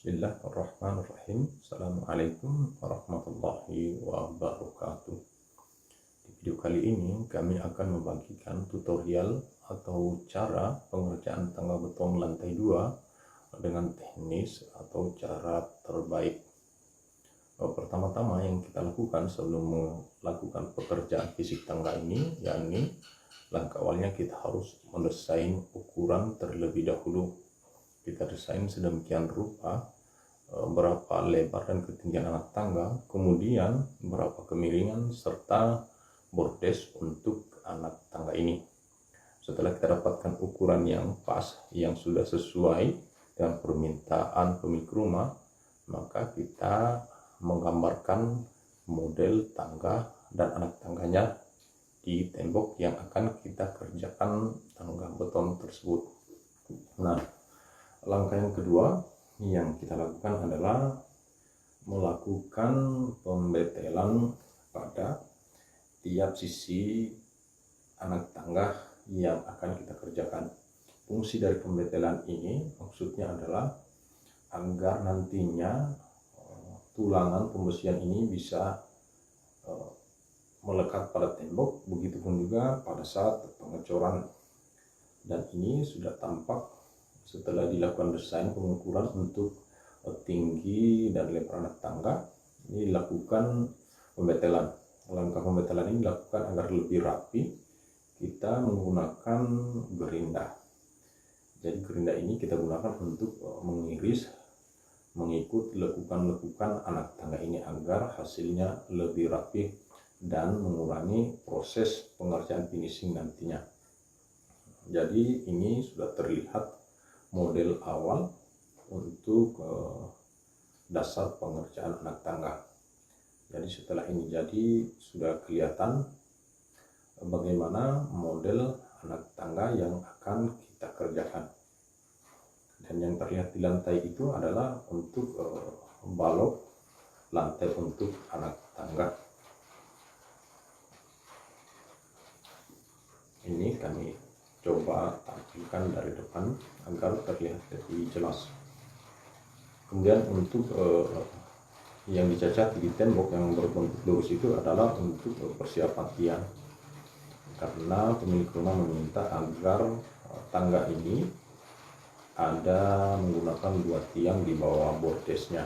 Bismillahirrahmanirrahim. Assalamualaikum warahmatullahi wabarakatuh. Di video kali ini kami akan membagikan tutorial atau cara pengerjaan tangga beton lantai 2 dengan teknis atau cara terbaik. Pertama-tama yang kita lakukan sebelum melakukan pekerjaan fisik tangga ini, yakni langkah awalnya kita harus mendesain ukuran terlebih dahulu. Kita desain sedemikian rupa berapa lebar dan ketinggian anak tangga, kemudian berapa kemiringan serta bordes untuk anak tangga ini. Setelah kita dapatkan ukuran yang pas, yang sudah sesuai dengan permintaan pemilik rumah, maka kita menggambarkan model tangga dan anak tangganya di tembok yang akan kita kerjakan tangga beton tersebut. Nah, langkah yang kedua yang kita lakukan adalah melakukan pembetelan pada tiap sisi anak tangga yang akan kita kerjakan. Fungsi dari pembetelan ini maksudnya adalah agar nantinya tulangan pembesian ini bisa melekat pada tembok, begitupun juga pada saat pengecoran. Dan ini sudah tampak setelah dilakukan desain pengukuran untuk tinggi dan lebar anak tangga. Ini dilakukan pembetelan. Langkah pembetelan ini dilakukan agar lebih rapi. Kita menggunakan gerinda. Jadi gerinda ini kita gunakan untuk mengiris mengikut lekukan-lekukan anak tangga ini agar hasilnya lebih rapi dan mengurangi proses pengerjaan finishing nantinya. Jadi ini sudah terlihat model awal untuk dasar pengerjaan anak tangga. Jadi setelah ini jadi sudah kelihatan bagaimana model anak tangga yang akan kita kerjakan. Dan yang terlihat di lantai itu adalah untuk balok lantai untuk anak tangga. Ini kami coba tampilkan dari depan agar terlihat lebih jelas. Kemudian untuk yang dicacat di tembok yang berbentuk lurus itu adalah untuk persiapan tiang, karena pemilik rumah meminta agar tangga ini ada menggunakan 2 tiang di bawah bordesnya.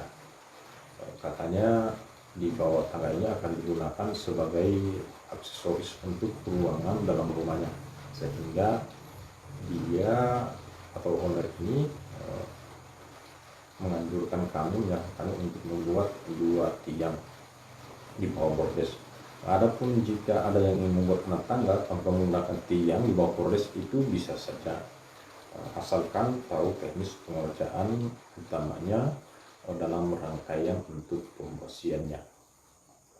Katanya di bawah tangga ini akan digunakan sebagai aksesoris untuk ruangan dalam rumahnya, sehingga dia atau owner ini menganjurkan kami untuk membuat 2 tiang di bawah bordes. Adapun jika ada yang ingin membuat anak tangga tanpa menggunakan tiang di bawah bordes, itu bisa saja, asalkan tahu teknis pengerjaan utamanya dalam rangkaian untuk pembesiannya.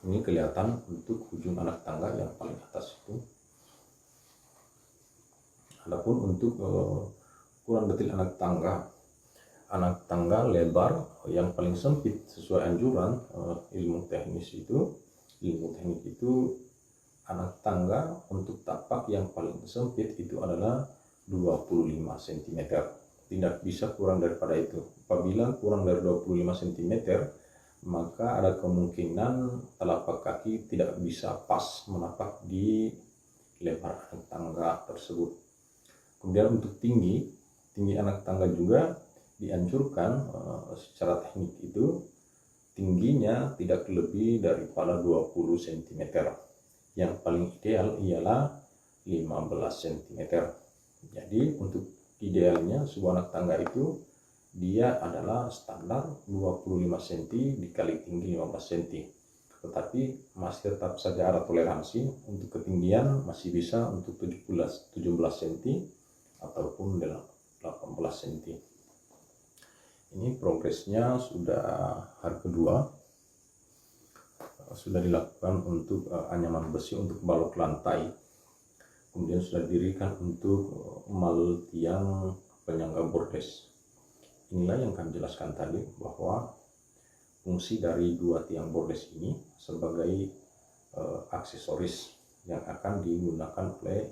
Ini kelihatan untuk ujung anak tangga yang paling atas itu. Adapun untuk ukuran detil anak tangga lebar yang paling sempit sesuai anjuran ilmu teknik itu anak tangga untuk tapak yang paling sempit itu adalah 25 cm. Tidak bisa kurang daripada itu. Apabila kurang dari 25 cm, maka ada kemungkinan telapak kaki tidak bisa pas menapak di lebar anak tangga tersebut. Kemudian untuk tinggi anak tangga juga dianjurkan secara teknik itu tingginya tidak lebih daripada 20 cm. Yang paling ideal ialah 15 cm. Jadi untuk idealnya sebuah anak tangga itu dia adalah standar 25 cm dikali tinggi 15 cm. Tetapi masih tetap saja ada toleransi untuk ketinggian, masih bisa untuk 17 cm ataupun 18 cm. Ini progresnya sudah hari kedua, sudah dilakukan untuk anyaman besi untuk balok lantai, kemudian sudah didirikan untuk mal tiang penyangga bordes. Inilah yang kami jelaskan tadi, bahwa fungsi dari 2 tiang bordes ini sebagai aksesoris yang akan digunakan oleh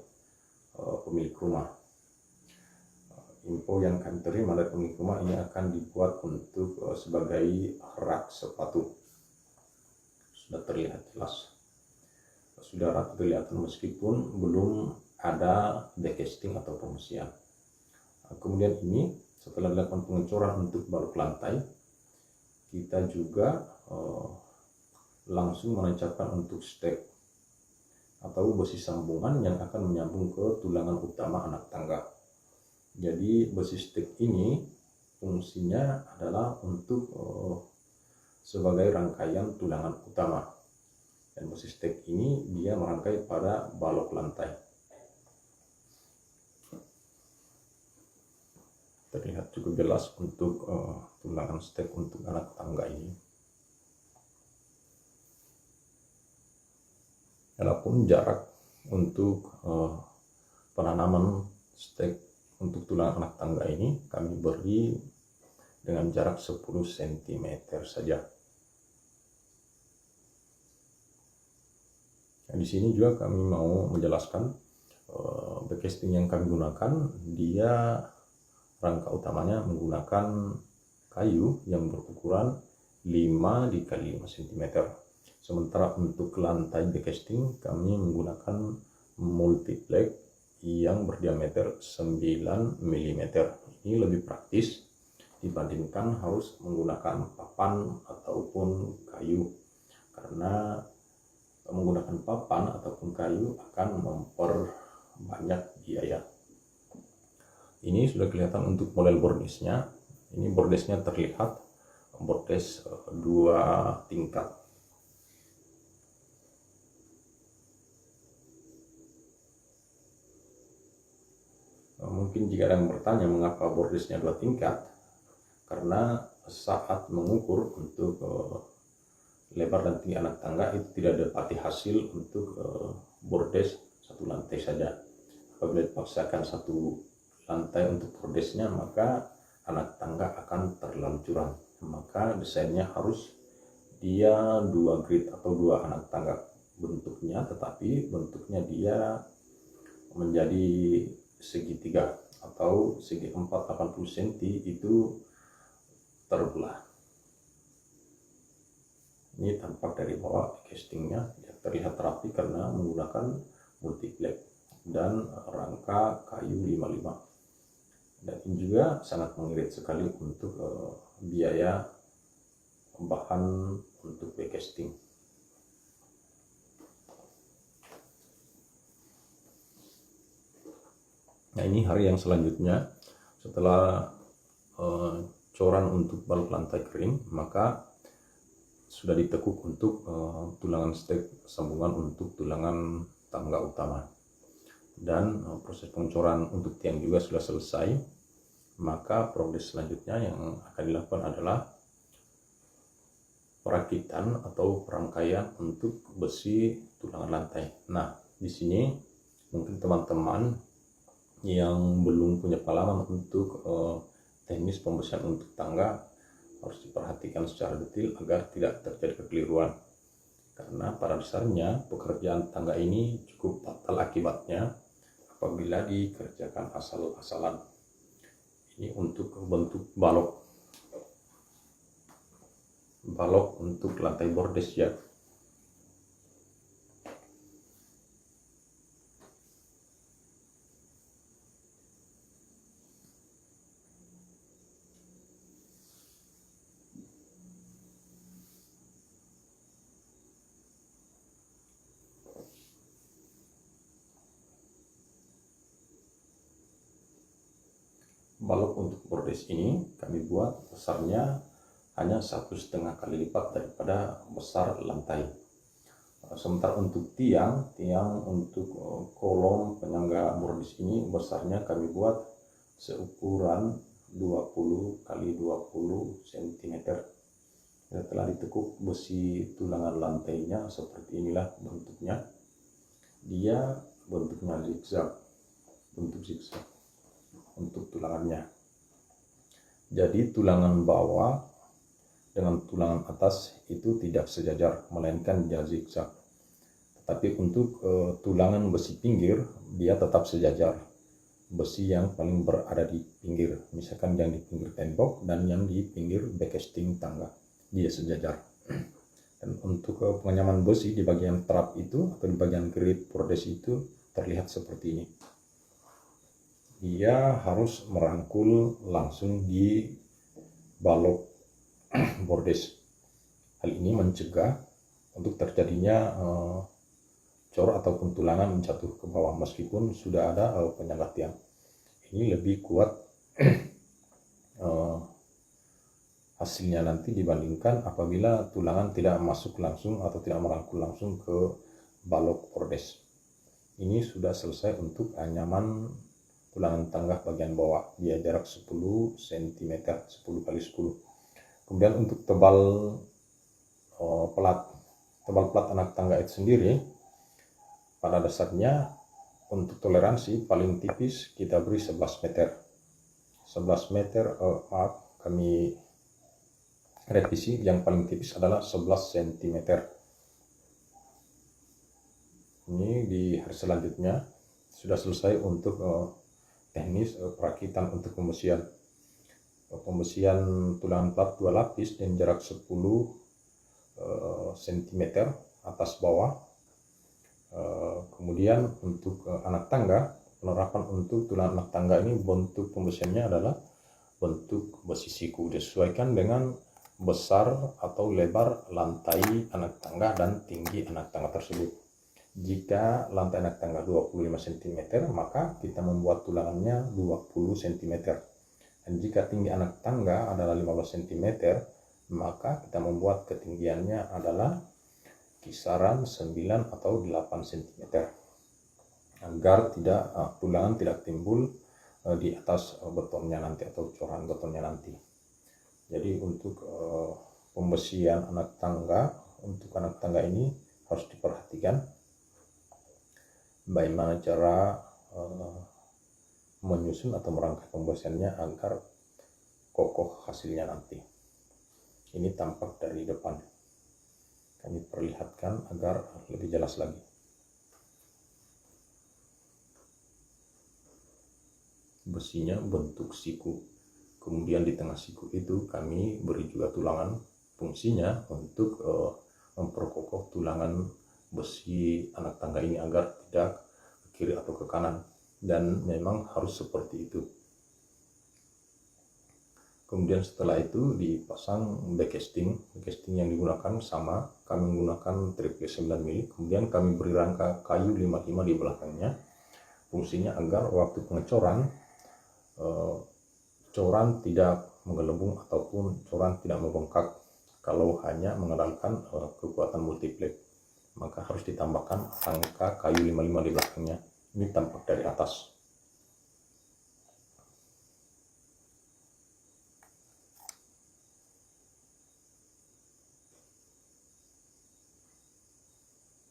pemilik rumah. Info yang kami terima dari pemilik rumah, ini akan dibuat untuk sebagai rak sepatu. Sudah terlihat jelas, sudah rak kelihatan meskipun belum ada backcasting atau pembersihan. Kemudian ini setelah dilakukan pengecoran untuk balok lantai, kita juga langsung menancapkan untuk stek atau besi sambungan yang akan menyambung ke tulangan utama anak tangga. Jadi besi stek ini fungsinya adalah untuk sebagai rangkaian tulangan utama, dan besi stek ini dia merangkai pada balok lantai. Terlihat cukup jelas untuk tulangan stek untuk anak tangga ini. Adapun jarak untuk penanaman stek untuk tulang anak tangga ini kami beri dengan jarak 10 cm saja. Nah, di sini juga kami mau menjelaskan backcasting yang kami gunakan, dia rangka utamanya menggunakan kayu yang berukuran 5 x 5 cm. Sementara untuk lantai backcasting kami menggunakan multiplex yang berdiameter 9 mm. Ini lebih praktis dibandingkan harus menggunakan papan ataupun kayu, karena menggunakan papan ataupun kayu akan memperbanyak biaya. Ini sudah kelihatan untuk model bordesnya. Ini bordesnya terlihat bordes 2 tingkat. Mungkin jika ada yang bertanya mengapa bordesnya 2 tingkat, karena saat mengukur untuk lebar dan tinggi anak tangga itu tidak dapati hasil untuk bordes 1 lantai saja. Apabila dipaksakan 1 lantai untuk bordesnya, maka anak tangga akan terlalu curam. Maka desainnya harus dia 2 grid atau 2 anak tangga bentuknya, tetapi bentuknya dia menjadi segitiga atau segi 480 cm itu terbelah. Ini tampak dari bawah castingnya terlihat rapi karena menggunakan multiplex dan rangka kayu 55, dan ini juga sangat mengirit sekali untuk biaya bahan untuk backcasting. Nah, ini hari yang selanjutnya setelah coran untuk balok lantai kering, maka sudah ditekuk untuk tulangan stek sambungan untuk tulangan tangga utama, dan proses pengecoran untuk tiang juga sudah selesai. Maka progres selanjutnya yang akan dilakukan adalah perakitan atau perangkaian untuk besi tulangan lantai. Nah, di sini mungkin teman-teman yang belum punya pengalaman untuk teknis pembersihan untuk tangga harus diperhatikan secara detail agar tidak terjadi kekeliruan, karena pada dasarnya pekerjaan tangga ini cukup fatal akibatnya apabila dikerjakan asal-asalan. Ini untuk bentuk balok untuk lantai bordes ya. Balok untuk bordes ini kami buat besarnya hanya 1,5 kali lipat daripada besar lantai. Sementara untuk tiang untuk kolom penyangga bordes ini besarnya kami buat seukuran 20 kali 20 cm. Setelah ditekuk besi tulangan lantainya seperti inilah bentuknya. Dia bentuknya zigzag, bentuk zigzag untuk tulangannya. Jadi tulangan bawah dengan tulangan atas itu tidak sejajar, melainkan dia zigzag. Tetapi untuk tulangan besi pinggir dia tetap sejajar. besi yang paling berada di pinggir, misalkan yang di pinggir tembok dan yang di pinggir backcasting tangga, dia sejajar. Dan untuk pengenyaman besi di bagian trap itu atau di bagian grid bordes itu terlihat seperti ini. Dia harus merangkul langsung di balok bordes. Hal ini mencegah untuk terjadinya cor ataupun tulangan jatuh ke bawah meskipun sudah ada penyangga tiang. Ini lebih kuat hasilnya nanti dibandingkan apabila tulangan tidak masuk langsung atau tidak merangkul langsung ke balok bordes. Ini sudah selesai untuk anyaman tulangan tangga bagian bawah, dia jarak 10 cm 10 x 10. Kemudian untuk tebal plat anak tangga itu sendiri, pada dasarnya untuk toleransi paling tipis kita beri 11 meter. 11 meter, kami revisi, yang paling tipis adalah 11 cm. Ini di hari selanjutnya sudah selesai untuk teknis perakitan untuk pembesian tulangan plat 2 lapis dan jarak 10 cm atas bawah. Kemudian untuk anak tangga, penerapan untuk tulangan anak tangga ini bentuk pembesiannya adalah bentuk besi siku, disesuaikan dengan besar atau lebar lantai anak tangga dan tinggi anak tangga tersebut. Jika lantai anak tangga 25 cm, maka kita membuat tulangannya 20 cm. Dan jika tinggi anak tangga adalah 15 cm, maka kita membuat ketinggiannya adalah kisaran 9 atau 8 cm agar tulangan tidak timbul di atas betonnya nanti atau coran betonnya nanti. Jadi untuk pembesian anak tangga, untuk anak tangga ini harus diperhatikan bagaimana cara menyusun atau merangkai pembesiannya agar kokoh hasilnya nanti. Ini tampak dari depan, kami perlihatkan agar lebih jelas lagi. Besinya bentuk siku, kemudian di tengah siku itu kami beri juga tulangan, fungsinya untuk memperkokoh tulangan besi anak tangga ini agar tidak ke kiri atau ke kanan, dan memang harus seperti itu. Kemudian setelah itu dipasang backcasting yang digunakan sama, kami menggunakan triple 9 mili, kemudian kami beri rangka kayu 55 di belakangnya. Fungsinya agar waktu pengecoran, coran tidak menggelembung ataupun coran tidak membengkak kalau hanya mengandalkan kekuatan multiplex, maka harus ditambahkan rangka kayu 55 di belakangnya. Ini tampak dari atas.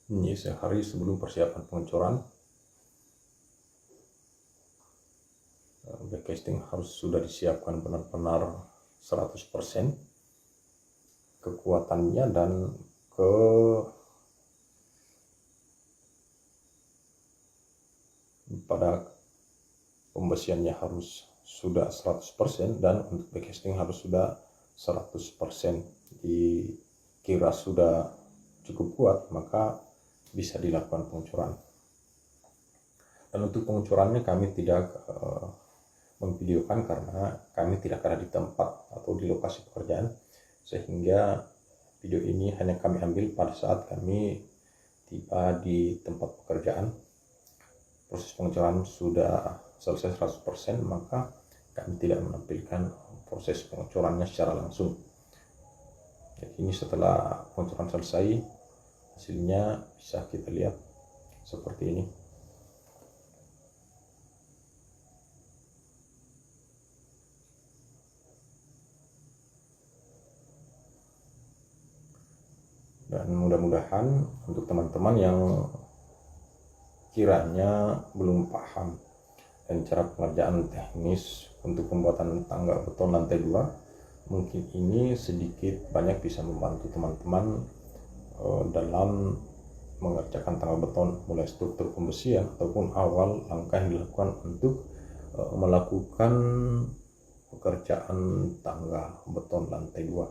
Ini sehari sebelum persiapan pengecoran, backcasting harus sudah disiapkan benar-benar 100% kekuatannya, dan pada pembesiannya harus sudah 100%, dan untuk backcasting harus sudah 100%. Dikira sudah cukup kuat, maka bisa dilakukan pengecoran. Dan untuk pengecorannya kami tidak memvideokan karena kami tidak ada di tempat atau di lokasi pekerjaan, sehingga video ini hanya kami ambil pada saat kami tiba di tempat pekerjaan. Proses pengecoran sudah selesai 100%, maka kami tidak menampilkan proses pengecorannya secara langsung. Jadi ini setelah pengecoran selesai, hasilnya bisa kita lihat seperti ini. Dan mudah-mudahan untuk teman-teman yang kiranya belum paham dan cara pengerjaan teknis untuk pembuatan tangga beton lantai 2, mungkin ini sedikit banyak bisa membantu teman-teman dalam mengerjakan tangga beton, mulai struktur pembesian ataupun awal langkah yang dilakukan untuk melakukan pekerjaan tangga beton lantai 2.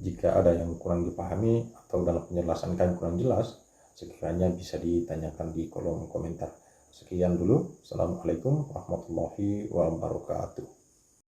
Jika ada yang kurang dipahami atau dalam penjelasan kami kurang jelas, sekiranya bisa ditanyakan di kolom komentar. Sekian dulu. Assalamualaikum warahmatullahi wabarakatuh.